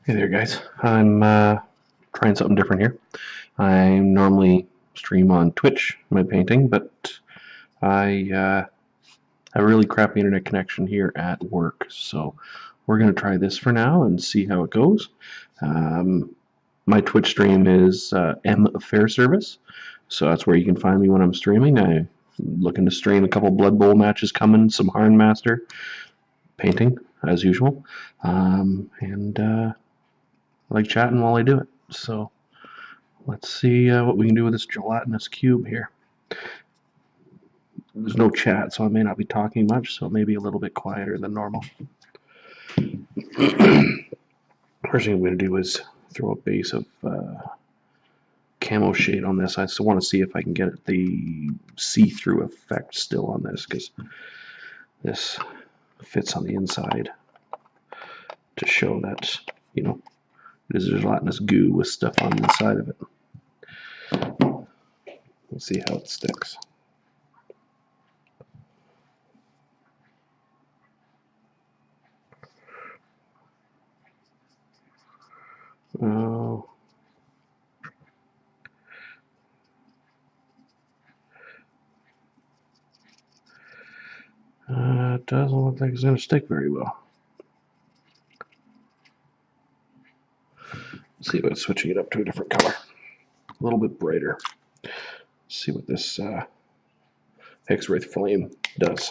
Hey there, guys. I'm trying something different here. I normally stream on Twitch my painting, but I have a really crappy internet connection here at work, so we're going to try this for now and see how it goes. Um, my Twitch stream is M Fair Service, so that's where you can find me when I'm streaming. I'm looking to stream a couple Blood Bowl matches coming, some Harn Master painting as usual, and I like chatting while I do it. So let's see what we can do with this gelatinous cube here. There's no chat, so I may not be talking much, so it may be a little bit quieter than normal. First thing I'm going to do is throw a base of camo shade on this. I still want to see if I can get the see-through effect still on this, because this fits on the inside to show that, you know, it is a gelatinous goo with stuff on the inside of it. Let's see how it sticks. Oh. It doesn't look like it's going to stick very well. Let's see about switching it up to a different color. A little bit brighter. Let's see what this X-Wraith flame does.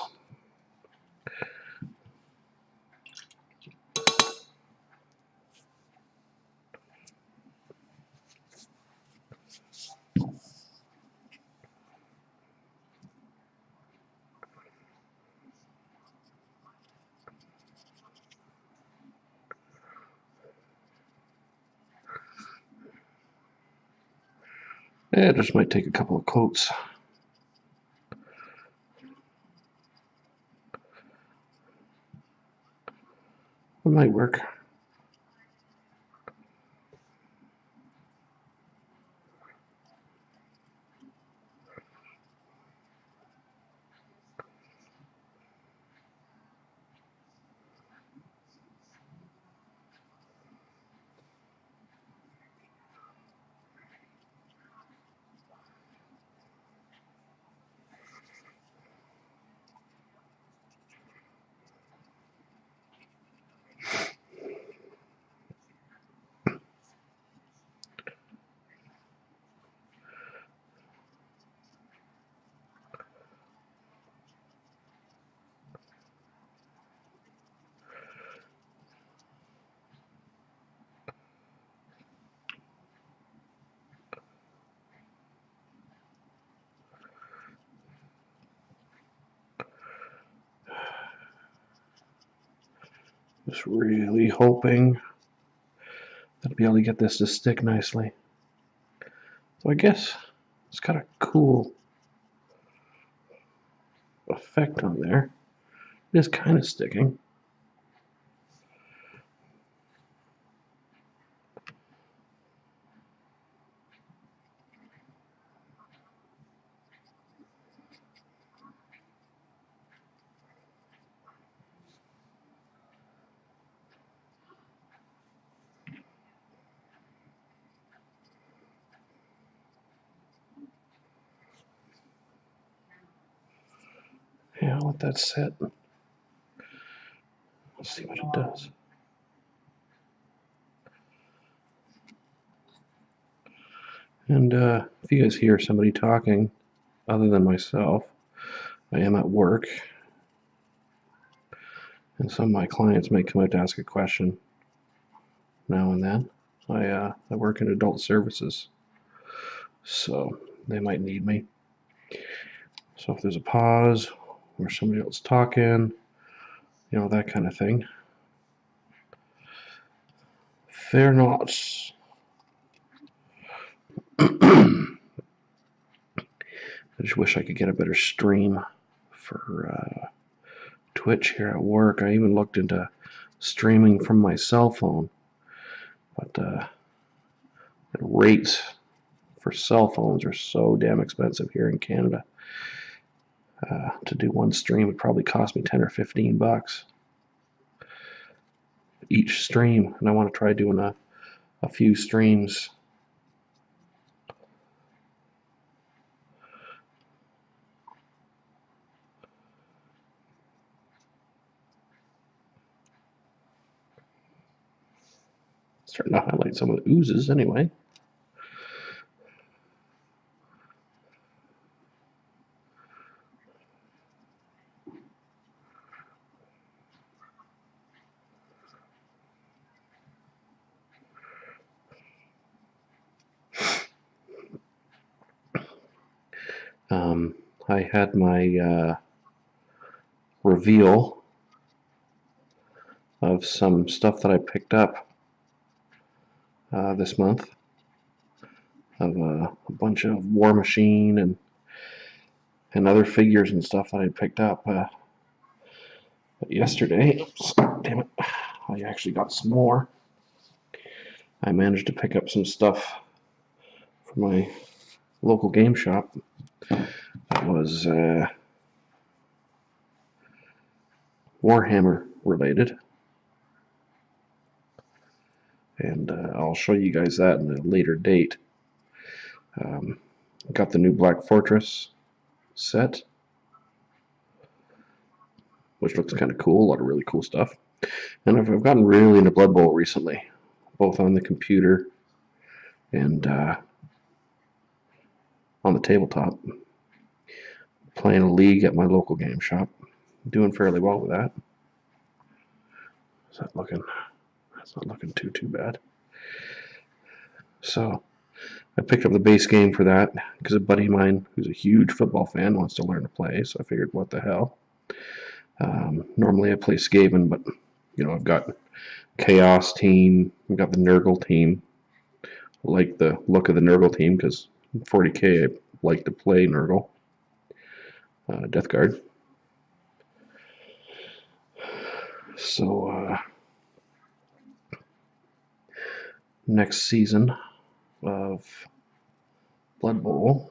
It just might take a couple of coats. It might work. Just really hoping that I'll be able to get this to stick nicely. So I guess it's got a cool effect on there. It is kind of sticking. Yeah, I'll let that set. Let's see what it does. And if you guys hear somebody talking other than myself, I am at work, and some of my clients may come out to ask a question now and then. I work in adult services, so they might need me. So if there's a pause or somebody else talking, you know, that kind of thing, fear not. I just wish I could get a better stream for Twitch here at work. I even looked into streaming from my cell phone, but the rates for cell phones are so damn expensive here in Canada. To do one stream would probably cost me $10 or $15. each stream, and I want to try doing a few streams. Starting to highlight some of the oozes anyway. I had my reveal of some stuff that I picked up this month of a bunch of Warmachine and other figures and stuff that I picked up. But yesterday, oops, damn it, I actually got some more. I managed to pick up some stuff for my local game shop. It was Warhammer related, and I'll show you guys that in a later date. Got the new Black Fortress set, which looks kind of cool. A lot of really cool stuff. And I've gotten really into Blood Bowl recently, both on the computer and on the tabletop. Playing a league at my local game shop. Doing fairly well with that. Is that looking? That's not looking too bad. So I picked up the base game for that because a buddy of mine who's a huge football fan wants to learn to play. So I figured, what the hell? Normally I play Skaven, but you know, I've got Chaos team, I've got the Nurgle team. I like the look of the Nurgle team because 40k I like to play Nurgle. Death Guard. So next season of Blood Bowl,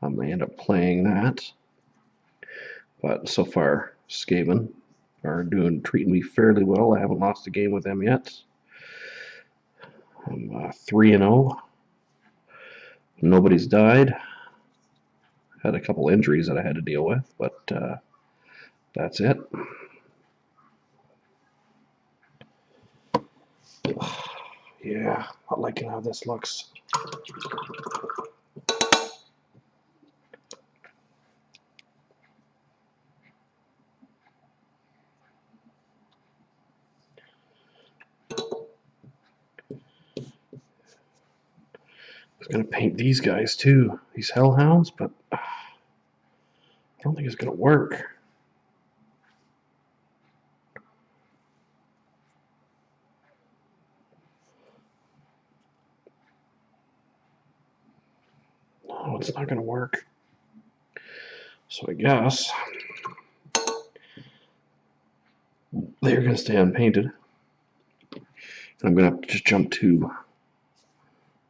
I may end up playing that. But so far, Skaven are treating me fairly well. I haven't lost a game with them yet. I'm 3-0. Nobody's died. Had a couple injuries that I had to deal with, but that's it. Yeah, not liking how this looks. I was going to paint these guys too, these hellhounds, but I don't think it's going to work. No, it's not going to work. So I guess they're going to stay unpainted. And I'm going to have to just jump to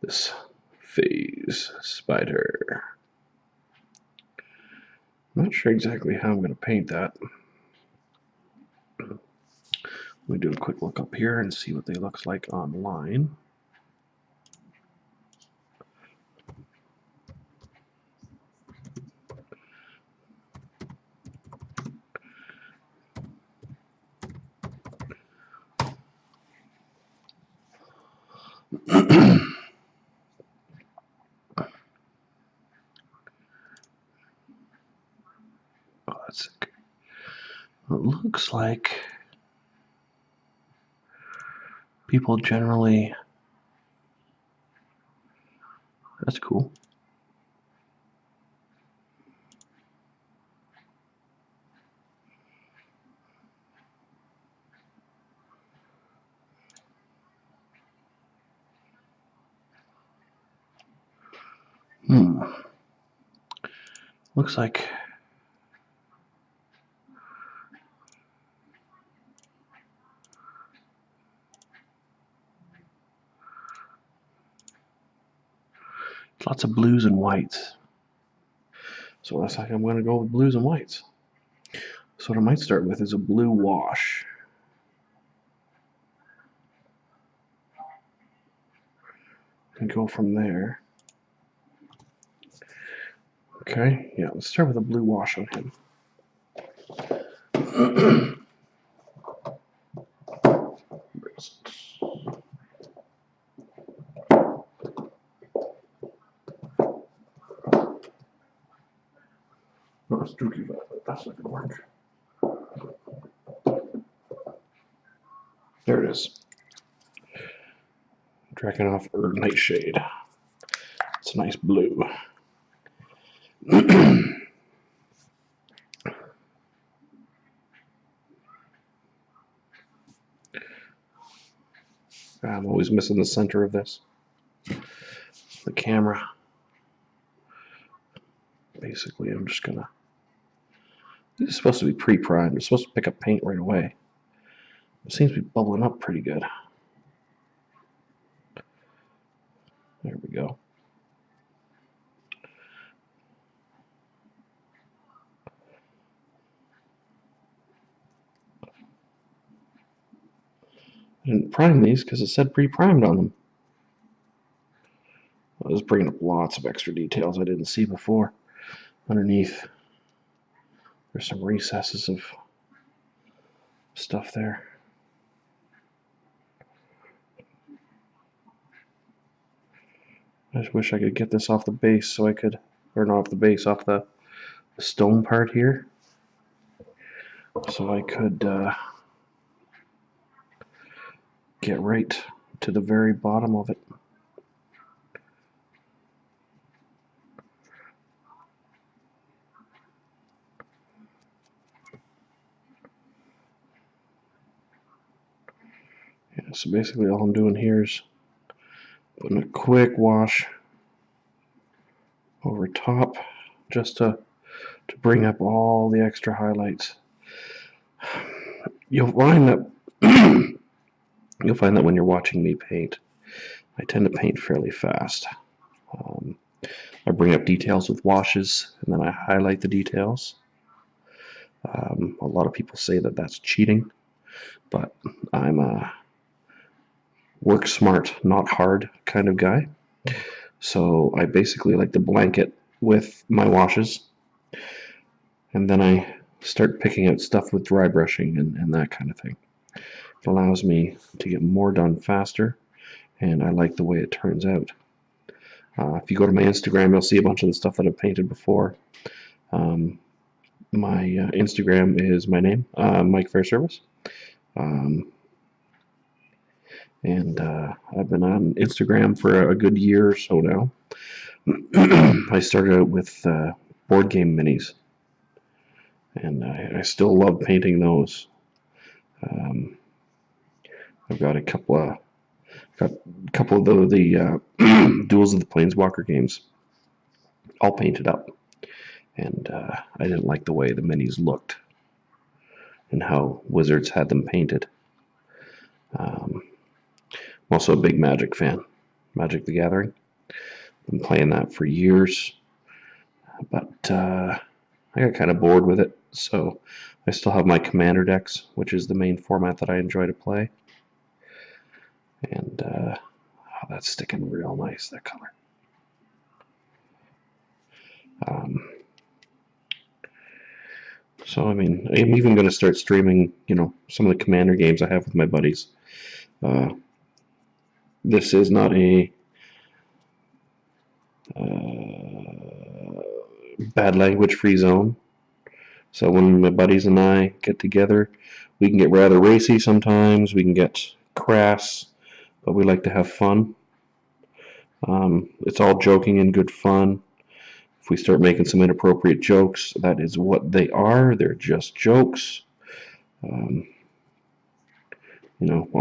this phase spider. I'm not sure exactly how I'm going to paint that. Let me do a quick look up here and see what they look like online. Oh, that's sick. It looks like people generally... That's cool. Looks like lots of blues and whites. So it looks like I'm going to go with blues and whites. So what I might start with is a blue wash. and go from there. Okay, yeah, let's start with a blue wash on him. Not a streaky violet, that's not going to work. There it is. Dragonoff or Nightshade. It's a nice blue. I'm always missing the center of this. The camera. Basically, I'm just gonna. This is supposed to be pre-primed. It's supposed to pick up paint right away. It seems to be bubbling up pretty good. There we go. I didn't prime these because it said pre-primed on them. I was bringing up lots of extra details I didn't see before. Underneath, there's some recesses of stuff there. I just wish I could get this off the base so I could, or not off the base, off the stone part here, so I could get right to the very bottom of it. Yeah, so basically all I'm doing here is putting a quick wash over top just to bring up all the extra highlights. You'll find that when you're watching me paint, I tend to paint fairly fast. I bring up details with washes and then I highlight the details. A lot of people say that that's cheating, but I'm a work smart, not hard kind of guy. So I basically like to blanket with my washes, and then I start picking out stuff with dry brushing and that kind of thing. It allows me to get more done faster, and I like the way it turns out. If you go to my Instagram, you'll see a bunch of the stuff that I've painted before. My Instagram is my name, Mike Fairservice. And I've been on Instagram for a good year or so now. I started out with board game minis, and I still love painting those. I've got a couple of the Duels of the Planeswalker games all painted up, and I didn't like the way the minis looked and how Wizards had them painted. I'm also a big Magic fan, Magic the Gathering. Been playing that for years, but I got kind of bored with it, so I still have my Commander decks, which is the main format that I enjoy to play. And oh, that's sticking real nice, that color. So, I mean, I'm even going to start streaming, some of the Commander games I have with my buddies. This is not a bad language free zone. So when my buddies and I get together, we can get rather racy sometimes, we can get crass, but we like to have fun. It's all joking and good fun. If we start making some inappropriate jokes, that is what they are. They're just jokes. All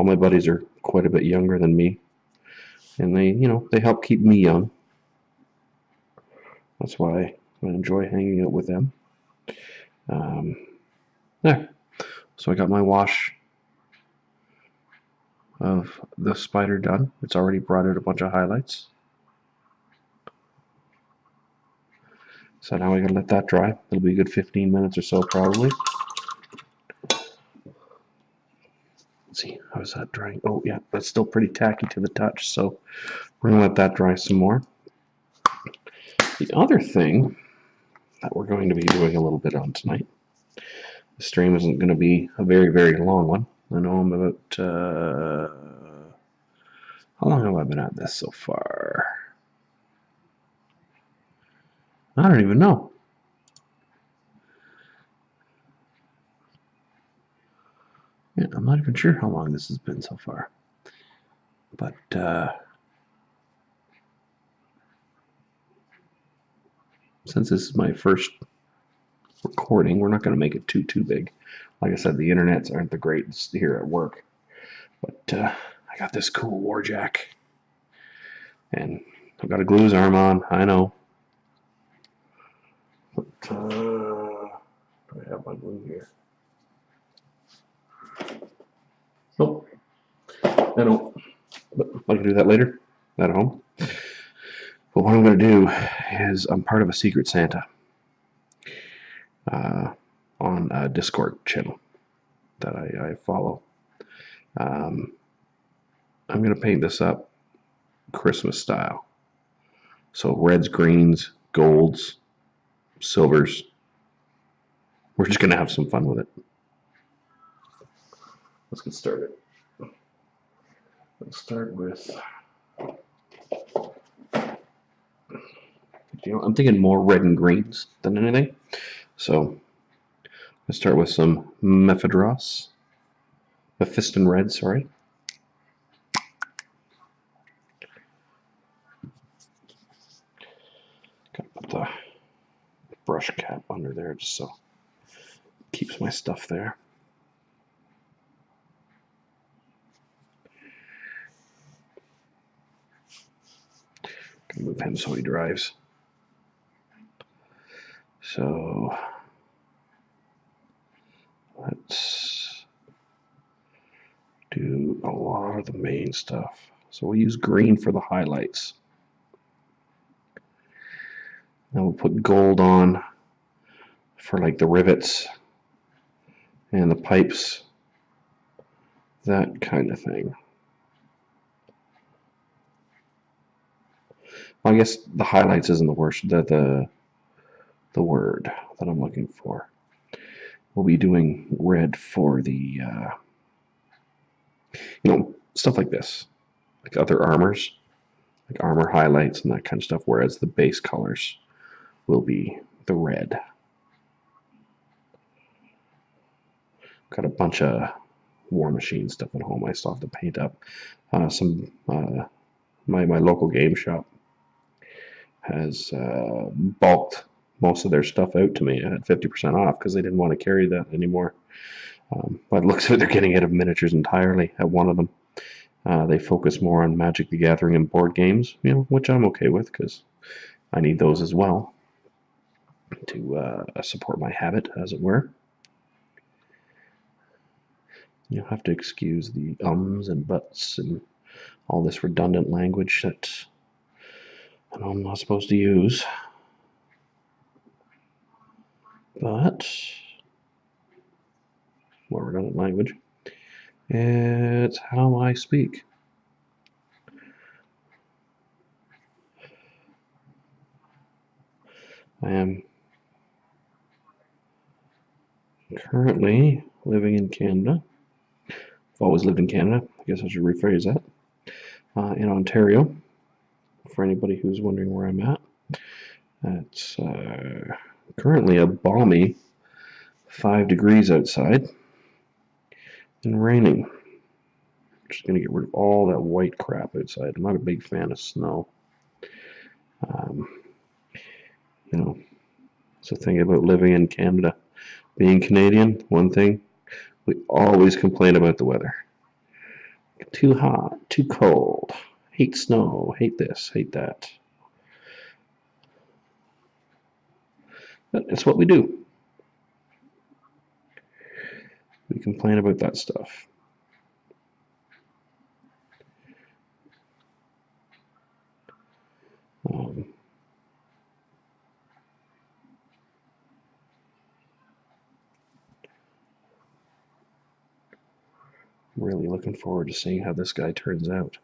my buddies are quite a bit younger than me, and they help keep me young. That's why I enjoy hanging out with them. There. So I got my wash of the spider done. It's already brought out a bunch of highlights. So now I gotta let that dry. It'll be a good 15 minutes or so probably. Let's see. is that drying? Oh, yeah, that's still pretty tacky to the touch, so we're going to let that dry some more. The other thing that we're going to be doing a little bit on tonight, the stream isn't going to be a very, very long one. I know I'm about, how long have I been at this so far? I don't even know. Yeah, I'm not even sure how long this has been so far. But, since this is my first recording, we're not going to make it too big. Like I said, the internets aren't the greatest here at work. But I got this cool war jack. And I've got a glue's arm on, I know. But, do I have my glue here? Nope. I don't. But I can do that later at home. But what I'm going to do is I'm part of a Secret Santa on a Discord channel that I follow. I'm going to paint this up Christmas style. So reds, greens, golds, silvers. We're just going to have some fun with it. Let's get started. Let's start with, I'm thinking more red and greens than anything. So let's start with some Mephiston red, sorry. Gotta put the brush cap under there just so it keeps my stuff there. Gonna move him so he drives. So let's do a lot of the main stuff. So we'll use green for the highlights. Then we'll put gold on for like the rivets and the pipes, that kind of thing. Well, I guess the highlights isn't the worst. The word that I'm looking for. We'll be doing red for the, stuff like this, like other armors, like armor highlights and that kind of stuff, whereas the base colors will be the red. Got a bunch of Warmachine stuff at home I still have to paint up. My local game shop has bulked most of their stuff out to me at 50% off because they didn't want to carry that anymore. But it looks like they're getting out of miniatures entirely at one of them. They focus more on Magic the Gathering and board games, which I'm okay with because I need those as well to support my habit, as it were. You'll have to excuse the ums and buts and all this redundant language that I'm not supposed to use. But more redundant language. It's how I speak. I am currently living in Canada. I've always lived in Canada. I guess I should rephrase that. In Ontario, for anybody who's wondering where I'm at. It's currently a balmy 5 degrees outside and raining. Just going to get rid of all that white crap outside. I'm not a big fan of snow. It's the thing about living in Canada. Being Canadian, one thing, we always complain about the weather. Too hot, too cold, hate snow, hate this, hate that. But it's what we do. We complain about that stuff. really looking forward to seeing how this guy turns out.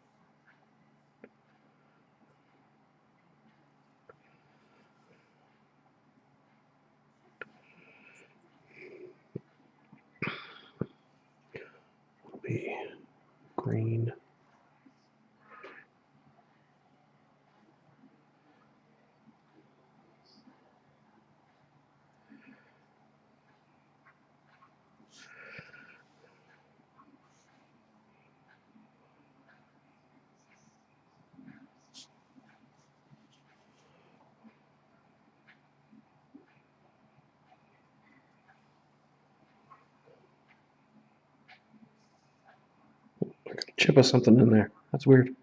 It'll be green. I got a chip of something in there. That's weird.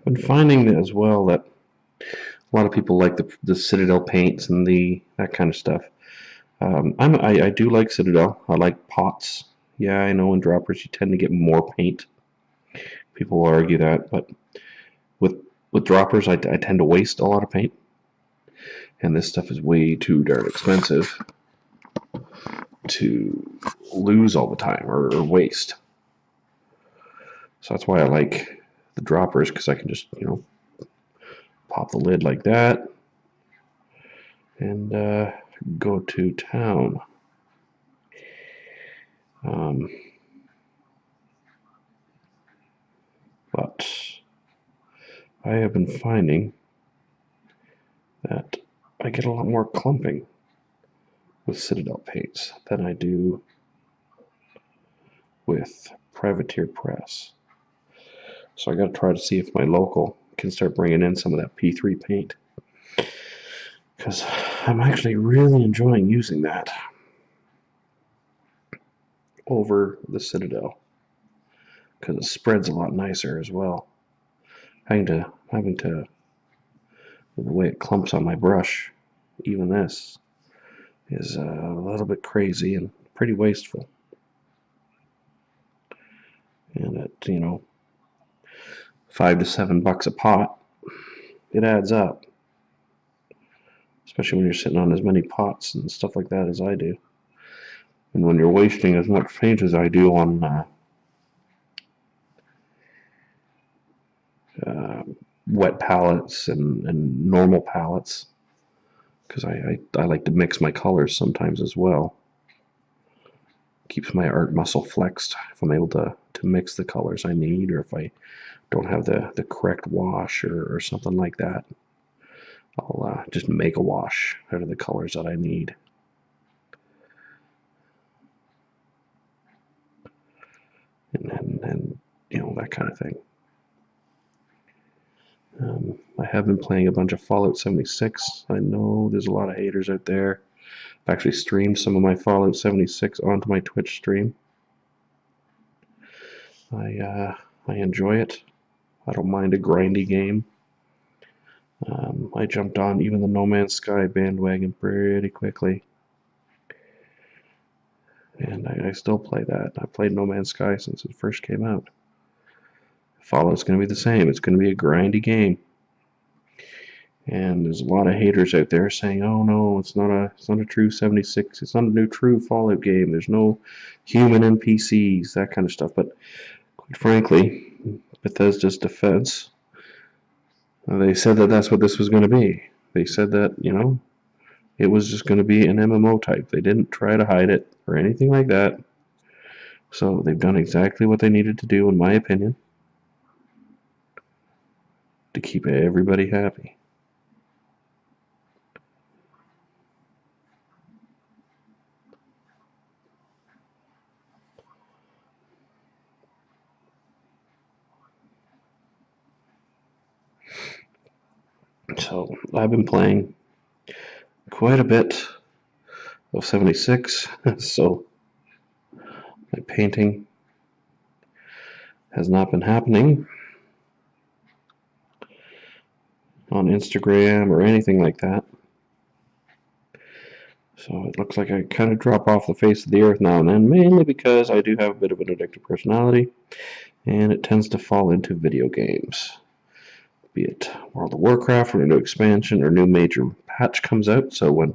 Been finding as well that a lot of people like the Citadel paints and that kind of stuff. I do like Citadel. I like pots. Yeah, I know in droppers you tend to get more paint. People will argue that, but with droppers I tend to waste a lot of paint, and this stuff is way too darn expensive to lose all the time or waste. So that's why I like the droppers, because I can just pop the lid like that and go to town. But I have been finding that I get a lot more clumping with Citadel paints than I do with Privateer Press. So I got to try to see if my local can start bringing in some of that P3 paint, because I'm actually really enjoying using that over the Citadel, because it spreads a lot nicer as well. Having to the way it clumps on my brush, even this is a little bit crazy and pretty wasteful. And at $5 to $7 a pot, it adds up, especially when you're sitting on as many pots and stuff like that as I do, and when you're wasting as much paint as I do on wet palettes and normal palettes, because I like to mix my colors sometimes as well. Keeps my art muscle flexed if I'm able to mix the colors I need, or if I don't have the correct wash or something like that. I'll just make a wash out of the colors that I need. And that kind of thing. I have been playing a bunch of Fallout 76. I know there's a lot of haters out there. I've actually streamed some of my Fallout 76 onto my Twitch stream. I enjoy it. I don't mind a grindy game. I jumped on even the No Man's Sky bandwagon pretty quickly, and I still play that. I played No Man's Sky since it first came out. Fallout's going to be the same. It's going to be a grindy game. And there's a lot of haters out there saying, "Oh no, it's not a true 76. It's not a new true Fallout game. There's no human NPCs, that kind of stuff." But quite frankly, Bethesda's defense, they said that that's what this was going to be. They said that it was just going to be an MMO type. They didn't try to hide it or anything like that. So they've done exactly what they needed to do, in my opinion, to keep everybody happy. So I've been playing quite a bit of 76, so my painting has not been happening on Instagram or anything like that. So it looks like I kind of drop off the face of the earth now and then, mainly because I do have a bit of an addictive personality, and it tends to fall into video games. Be it World of Warcraft or a new expansion or new major patch comes out, so when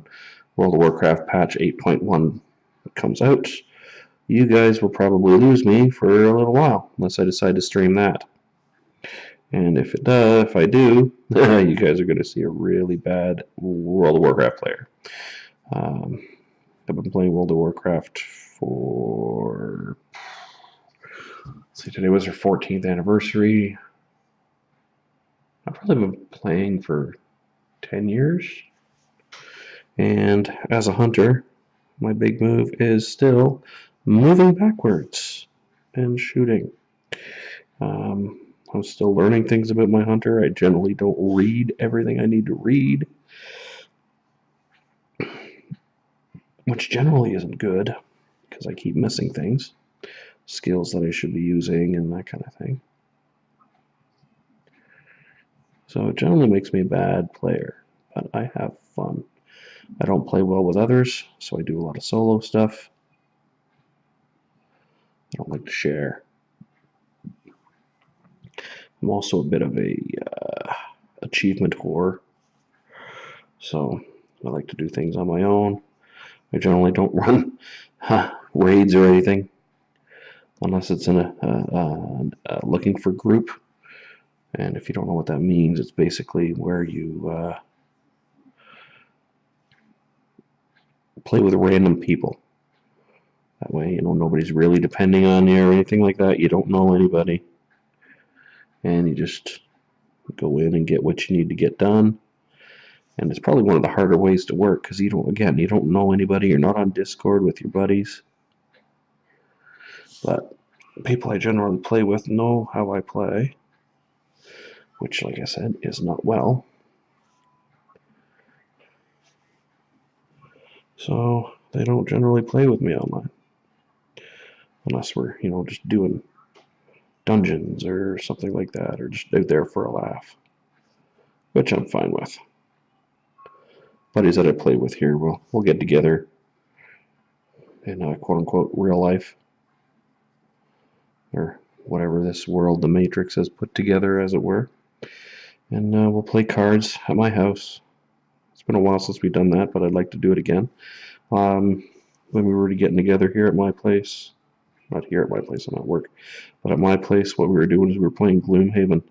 World of Warcraft patch 8.1 comes out, you guys will probably lose me for a little while unless I decide to stream that. And if I do, you guys are going to see a really bad World of Warcraft player. I've been playing World of Warcraft for, let's see, today was our 14th anniversary. I've probably been playing for 10 years. And as a hunter, my big move is still moving backwards and shooting. I'm still learning things about my hunter. I generally don't read everything I need to read, which generally isn't good because I keep missing things, skills that I should be using and that kind of thing. So it generally makes me a bad player, but I have fun. I don't play well with others, so I do a lot of solo stuff. I don't like to share. I'm also a bit of a achievement whore, so I like to do things on my own. I generally don't run raids or anything unless it's in a looking for group. And if you don't know what that means, it's basically where you play with random people. That way, you know, nobody's really depending on you or anything like that. You don't know anybody. And you just go in and get what you need to get done. And it's probably one of the harder ways to work because you don't know anybody. You're not on Discord with your buddies. But people I generally play with know how I play, which, like I said, is not well. So they don't generally play with me online. Unless we're, you know, just doing dungeons or something like that, or just out there for a laugh, which I'm fine with. Buddies that I play with here, we'll get together in quote-unquote real life, or whatever this world the Matrix has put together, as it were, and we'll play cards at my house. It's been a while since we've done that, but I'd like to do it again. When we were getting together here at my place, not here at my place, I'm at work, but at my place, what we were doing is we were playing Gloomhaven.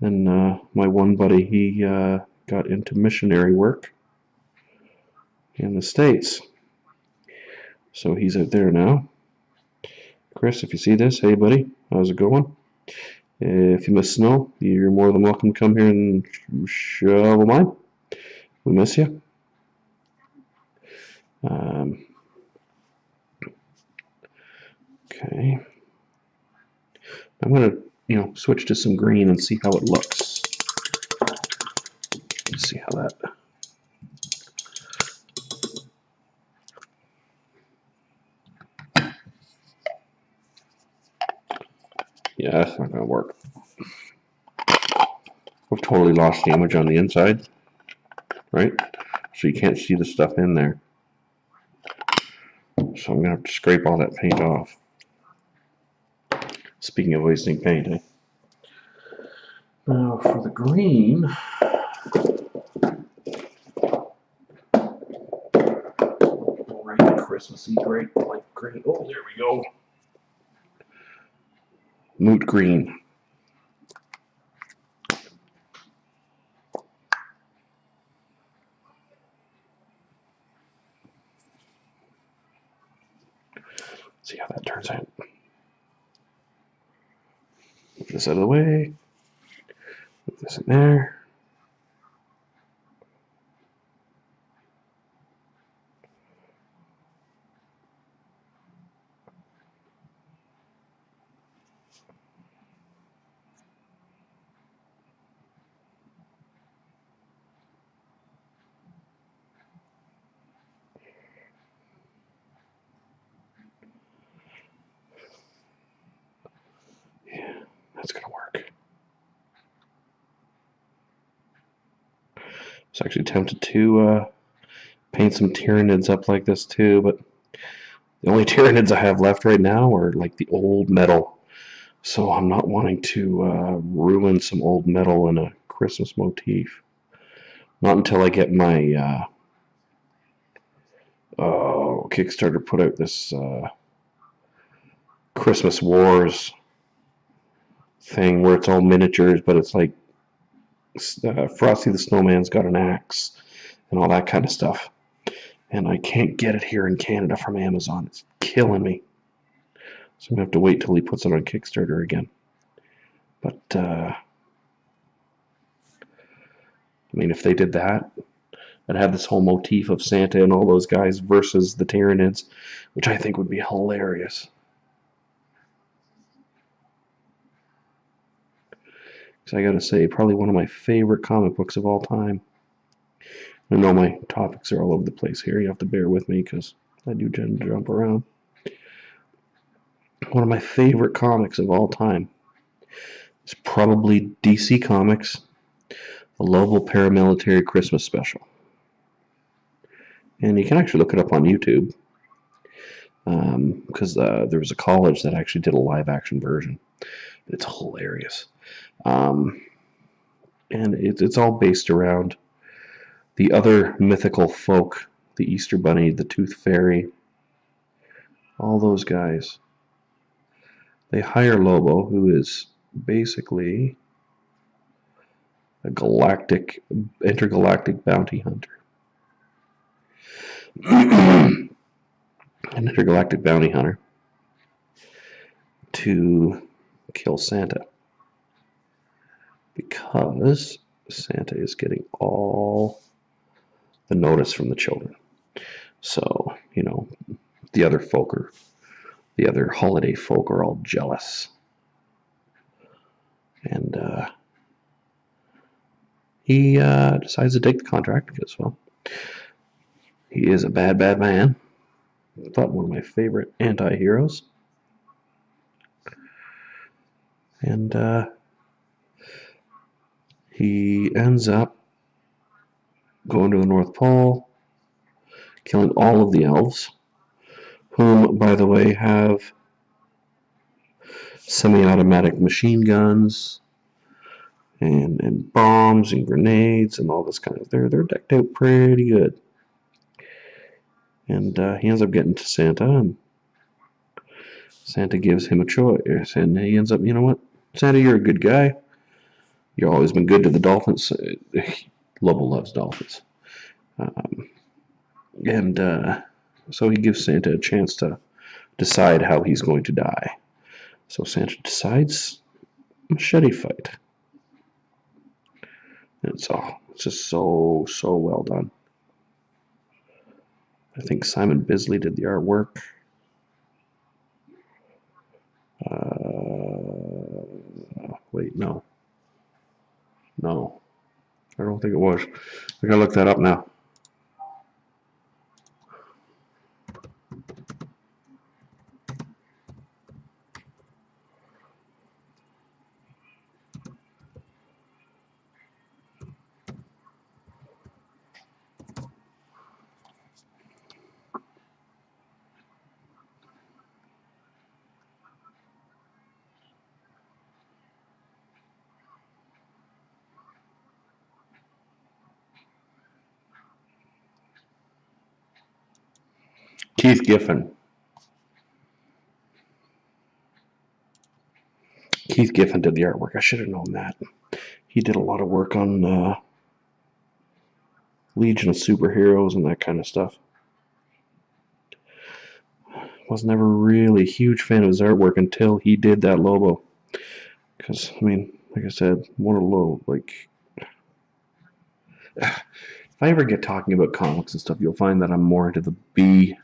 And my one buddy, he got into missionary work in the States. So he's out there now. Chris, if you see this, hey buddy, how's it going? If you miss snow, you're more than welcome to come here and shovel mine. We miss you. Okay. I'm going to, you know, switch to some green and see how it looks. Let's see how that... Yeah, that's not going to work. We've totally lost the image on the inside, right? So you can't see the stuff in there. So I'm going to have to scrape all that paint off. Speaking of wasting paint, eh? Now for the green, bright Christmassy, bright light green. Oh, there we go. Moot green. See how that turns out. Move this out of the way. Put this in there. Yeah, that's gonna work. I was actually tempted to paint some Tyranids up like this too, but the only Tyranids I have left right now are like the old metal. So I'm not wanting to ruin some old metal in a Christmas motif. Not until I get my Oh, Kickstarter put out this Christmas Wars thing where it's all miniatures, but it's like Frosty the Snowman's got an axe and all that kind of stuff. And I can't get it here in Canada from Amazon. It's killing me. So I'm going to have to wait till he puts it on Kickstarter again. But, I mean, if they did that, and had this whole motif of Santa and all those guys versus the Tyranids, which I think would be hilarious. Because I gotta say, probably one of my favorite comic books of all time. I know my topics are all over the place here. You have to bear with me because I do tend to jump around. One of my favorite comics of all time is probably DC Comics, the Global Paramilitary Christmas Special. And you can actually look it up on YouTube because there was a college that actually did a live-action version. It's hilarious. And it's all based around the other mythical folk, the Easter Bunny, the Tooth Fairy, all those guys. They hire Lobo, who is basically a intergalactic bounty hunter. An intergalactic bounty hunter to kill Santa. Because Santa is getting all the notice from the children. So, you know, the other holiday folk are all jealous. And he decides to take the contract because, well, he is a bad, bad man. But one of my favorite anti-heroes. And he ends up going to the North Pole, killing all of the elves, whom, by the way, have semi-automatic machine guns and bombs and grenades and all this kind of. They're decked out pretty good. And he ends up getting to Santa, and Santa gives him a choice, and he ends up, you know what, Santa, you're a good guy. You've always been good to the dolphins. Lobo loves dolphins. And so he gives Santa a chance to decide how he's going to die. So Santa decides machete fight. And it's just so well done. I think Simon Bisley did the artwork. Wait, no. No. I don't think it was. I gotta look that up now. Keith Giffen. Keith Giffen did the artwork. I should have known that. He did a lot of work on Legion of Superheroes and that kind of stuff. Was never really a huge fan of his artwork until he did that Lobo. Because, I mean, like I said, one of the low, like... If I ever get talking about comics and stuff, you'll find that I'm more into the B-string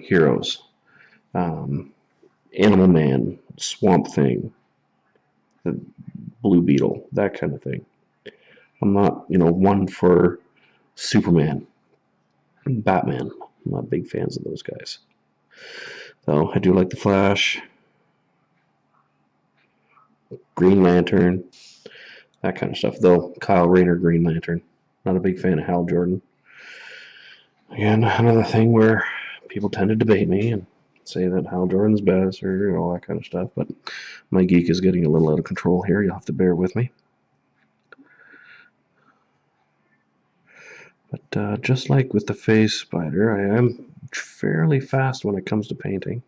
heroes. Animal Man, Swamp Thing, the Blue Beetle, that kind of thing. I'm not, one for Superman, Batman. I'm not big fans of those guys. So I do like the Flash, Green Lantern, that kind of stuff. Though Kyle Rayner, Green Lantern, not a big fan of Hal Jordan. Again, another thing where people tend to debate me and say that Hal Jordan's best or all that kind of stuff, but my geek is getting a little out of control here. You'll have to bear with me. But just like with the phase spider, I am fairly fast when it comes to painting,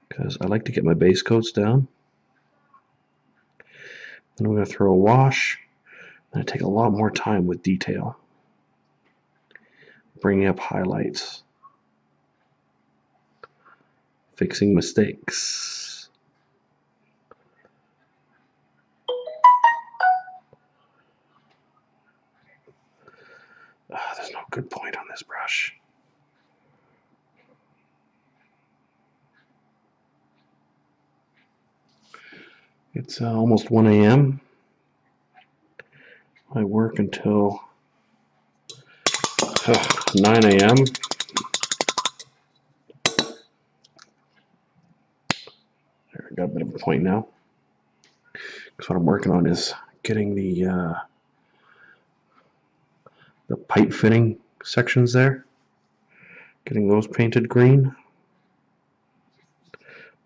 because I like to get my base coats down. Then I'm going to throw a wash, and I take a lot more time with detail, bringing up highlights, fixing mistakes. There's no good point on this brush. It's almost 1 a.m. I work until 9 a.m. There, I got a bit of a point now. Because what I'm working on is getting the pipe fitting sections there, getting those painted green.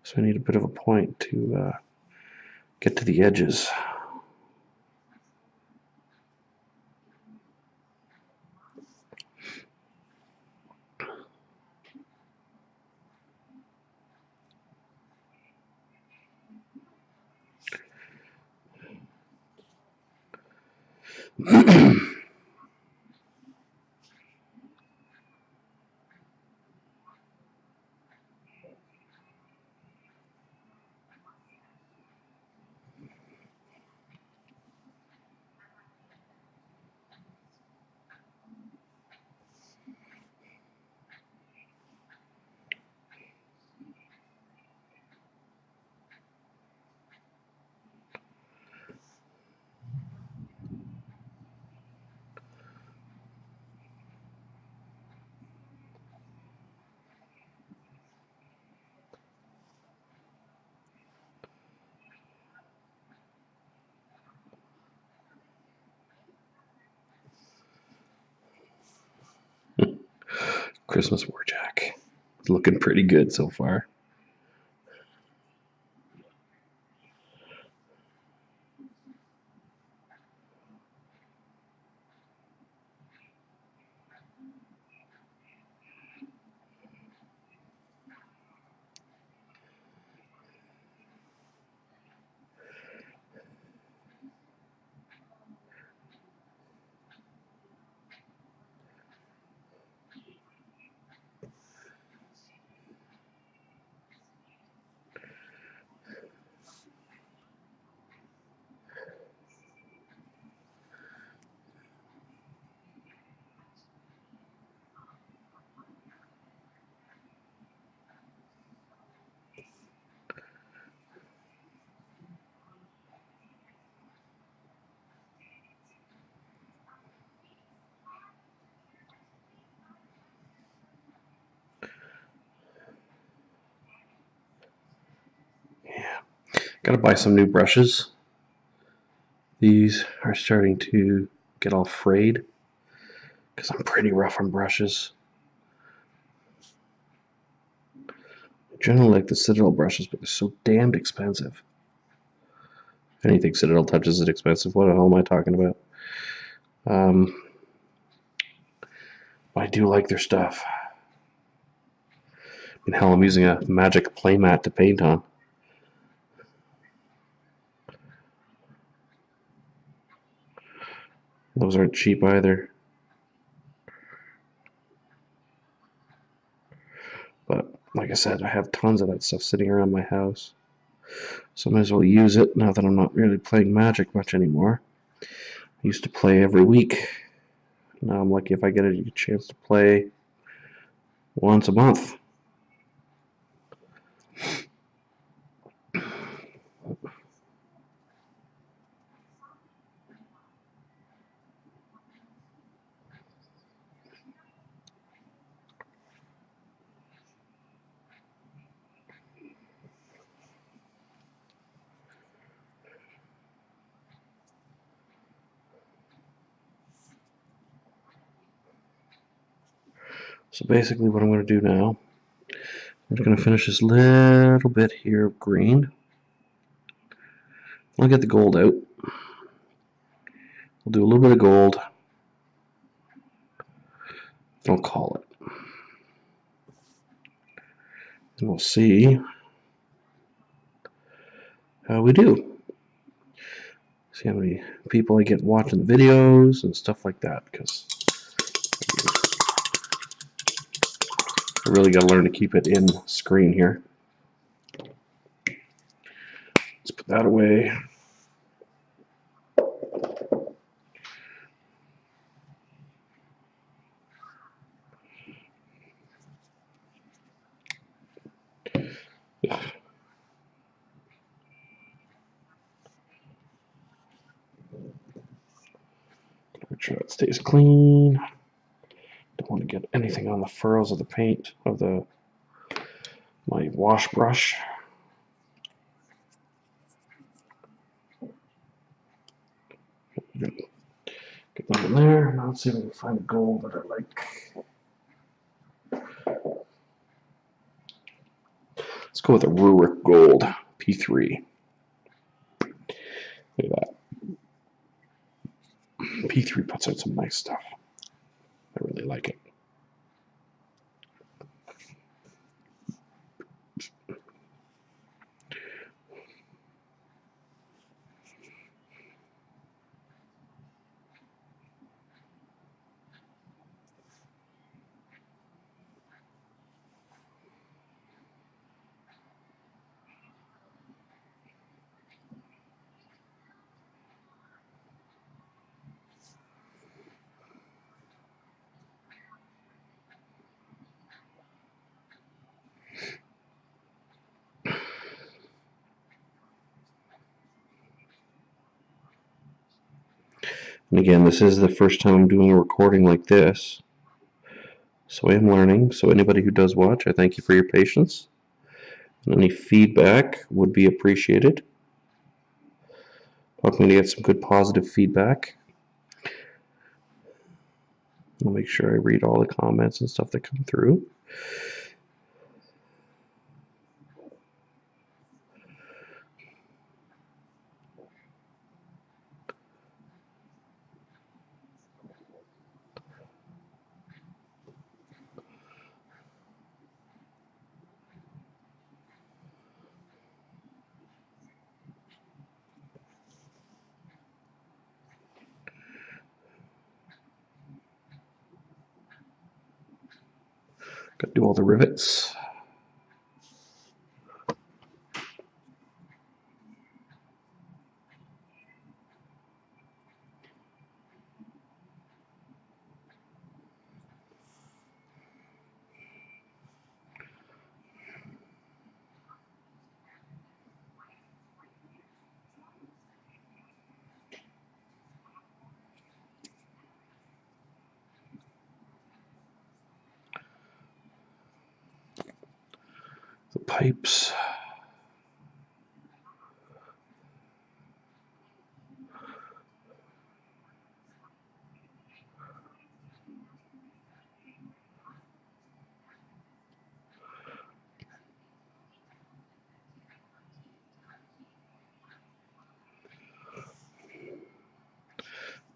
So I need a bit of a point to get to the edges. Christmas Warjack. It's looking pretty good so far. Yeah, gotta buy some new brushes. These are starting to get all frayed because I'm pretty rough on brushes. I generally like the Citadel brushes, but they're so damned expensive. Anything Citadel touches is expensive. What the hell am I talking about? I do like their stuff. And hell, I'm using a magic playmat to paint on. Those aren't cheap either. But like I said, I have tons of that stuff sitting around my house. So I might as well use it now that I'm not really playing Magic much anymore. I used to play every week. Now I'm lucky if I get a chance to play once a month. So basically what I'm going to do now, I'm just going to finish this little bit here of green. I'll get the gold out. We'll do a little bit of gold. I'll call it. And we'll see how we do. See how many people I get watching the videos and stuff like that, because I really got to learn to keep it in screen here. Let's put that away. Make sure that stays clean. Don't want to get anything on the furrows of the paint of my wash brush. Get that in there. Now let's see if we can find a gold that I like. Let's go with a Rurik Gold P3. Look at that. P3 puts out some nice stuff. I really like it. And again, this is the first time I'm doing a recording like this, so I am learning. So anybody who does watch, I thank you for your patience. And any feedback would be appreciated. Hoping to get some good positive feedback. I'll make sure I read all the comments and stuff that come through. Got to do all the rivets. The pipes.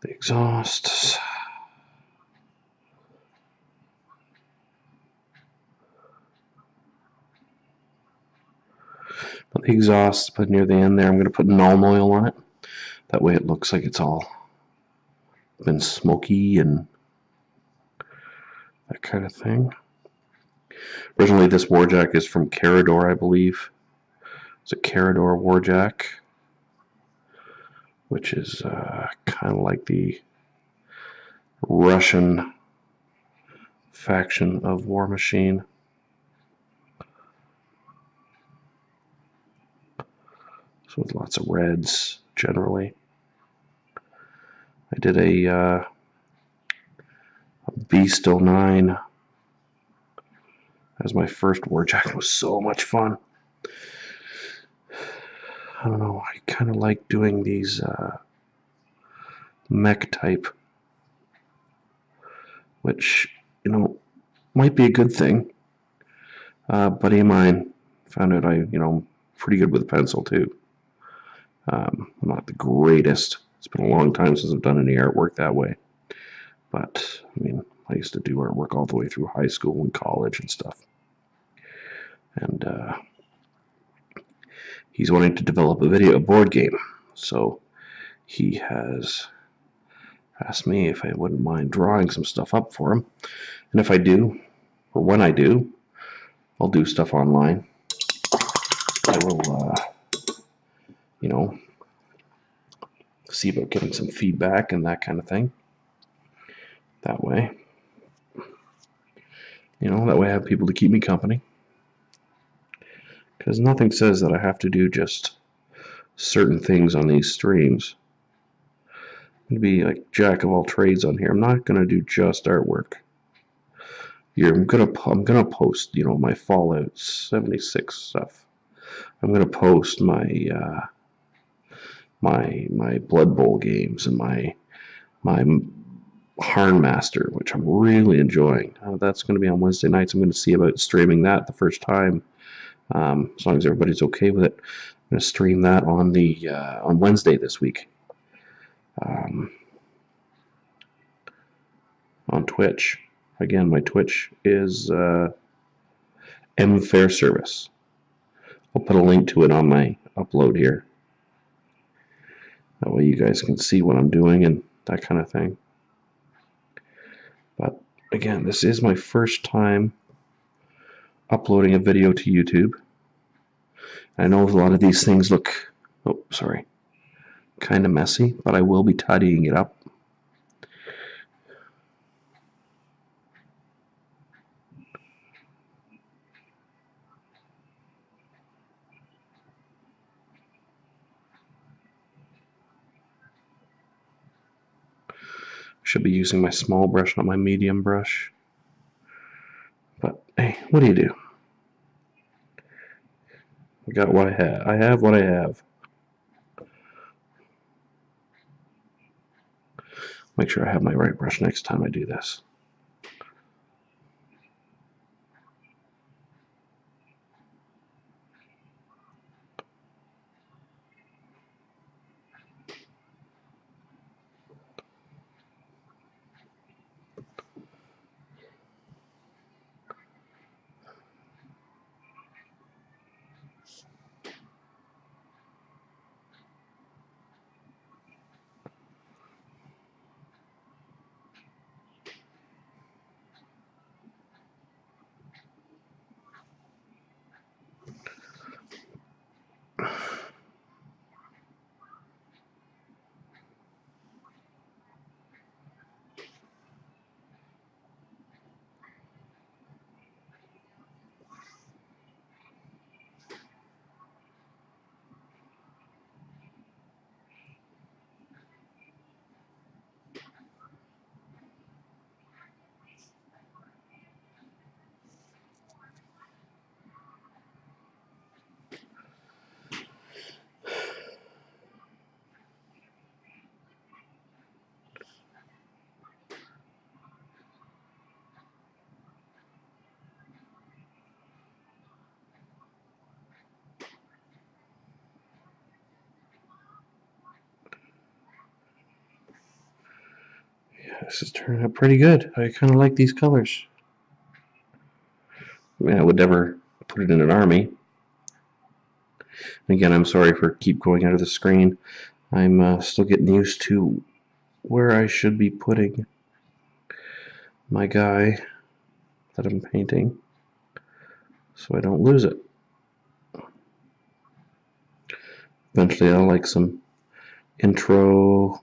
The exhausts. Put the exhaust, but near the end there, I'm going to put null oil on it. That way it looks like it's all been smoky and that kind of thing. Originally, this warjack is from Carador, I believe. It's a Carador warjack, which is kind of like the Russian faction of Warmachine. So with lots of reds, generally. I did a Beast 09 as my first warjack. It was so much fun. I don't know, I kind of like doing these mech type, which, you know, might be a good thing. A buddy of mine found out I'm pretty good with a pencil too. I'm not the greatest. It's been a long time since I've done any artwork that way. But, I mean, I used to do artwork all the way through high school and college and stuff. And he's wanting to develop a board game. So he has asked me if I wouldn't mind drawing some stuff up for him. And if I do, or when I do, I'll do stuff online. I will, see about getting some feedback and that kind of thing. That way, I have people to keep me company. Because nothing says that I have to do just certain things on these streams. I'm going to be like jack of all trades on here. I'm not going to do just artwork. I'm gonna post, my Fallout 76 stuff. I'm gonna post my my Blood Bowl games and my Harnmaster, which I'm really enjoying. That's going to be on Wednesday nights. I'm going to see about streaming that the first time, as long as everybody's okay with it. I'm going to stream that on on Wednesday this week, on Twitch. Again, my Twitch is M Fairservice. I'll put a link to it on my upload here. That way you guys can see what I'm doing and that kind of thing. But again, this is my first time uploading a video to YouTube. I know a lot of these things look, kind of messy, but I will be tidying it up. Should be using my small brush, not my medium brush. But hey, what do you do? I got what I have. I have what I have. Make sure I have my right brush next time I do this. This is turning out pretty good. I kind of like these colors. I mean, I would never put it in an army. Again, I'm sorry for keep going out of the screen. I'm still getting used to where I should be putting my guy that I'm painting so I don't lose it. Eventually I'll like some intro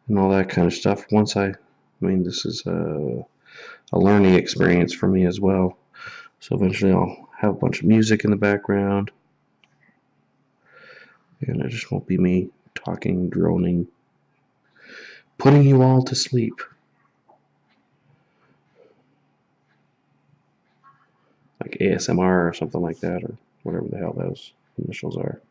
and all that kind of stuff. This is a learning experience for me as well. So eventually I'll have a bunch of music in the background. And it just won't be me talking, droning, putting you all to sleep. Like ASMR or something like that, or whatever the hell those initials are.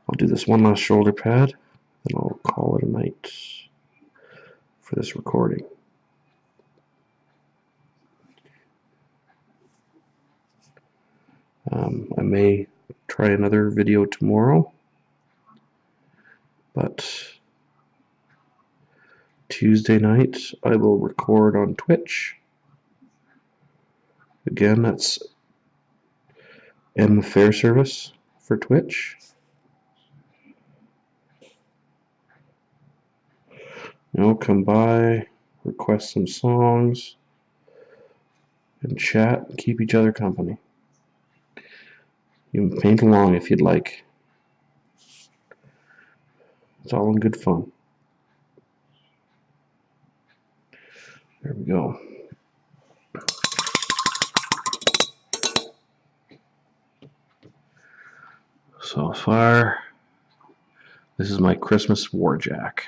I'll do this one last shoulder pad, and I'll call it a night for this recording. I may try another video tomorrow, but Tuesday night I will record on Twitch. Again, that's M Fair Service for Twitch. Come by, request some songs, and chat, and keep each other company. You can paint along if you'd like. It's all in good fun. There we go. So far, this is my Christmas Warjack.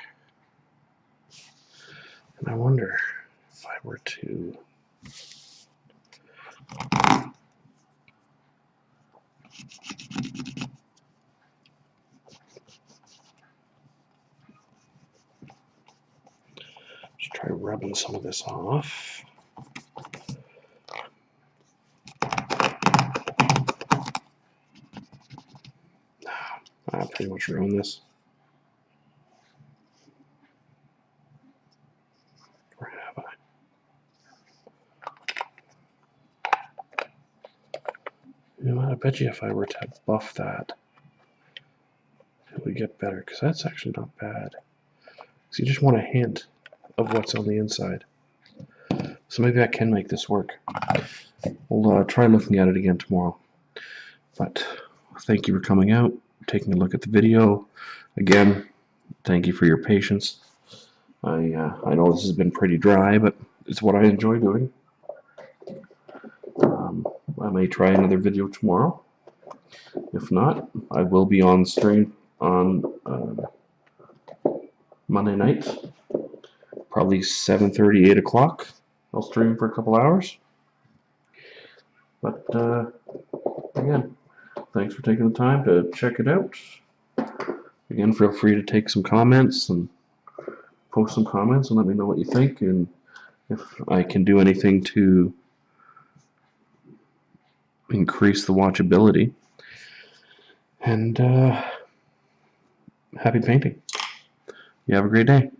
And I wonder if I were to... just try rubbing some of this off. I pretty much ruined this. Or have I? You know what, I bet you if I were to buff that, it would get better, because that's actually not bad. So you just want a hint of what's on the inside. So maybe I can make this work. We'll try looking at it again tomorrow. But thank you for coming out, taking a look at the video. Again, thank you for your patience. I know this has been pretty dry, but it's what I enjoy doing. I may try another video tomorrow. If not, I will be on stream on Monday night, probably 7:30, 8 o'clock. I'll stream for a couple hours. But again, thanks for taking the time to check it out. Again, feel free to take some comments and post some comments and let me know what you think, and if I can do anything to increase the watchability. And happy painting. You have a great day.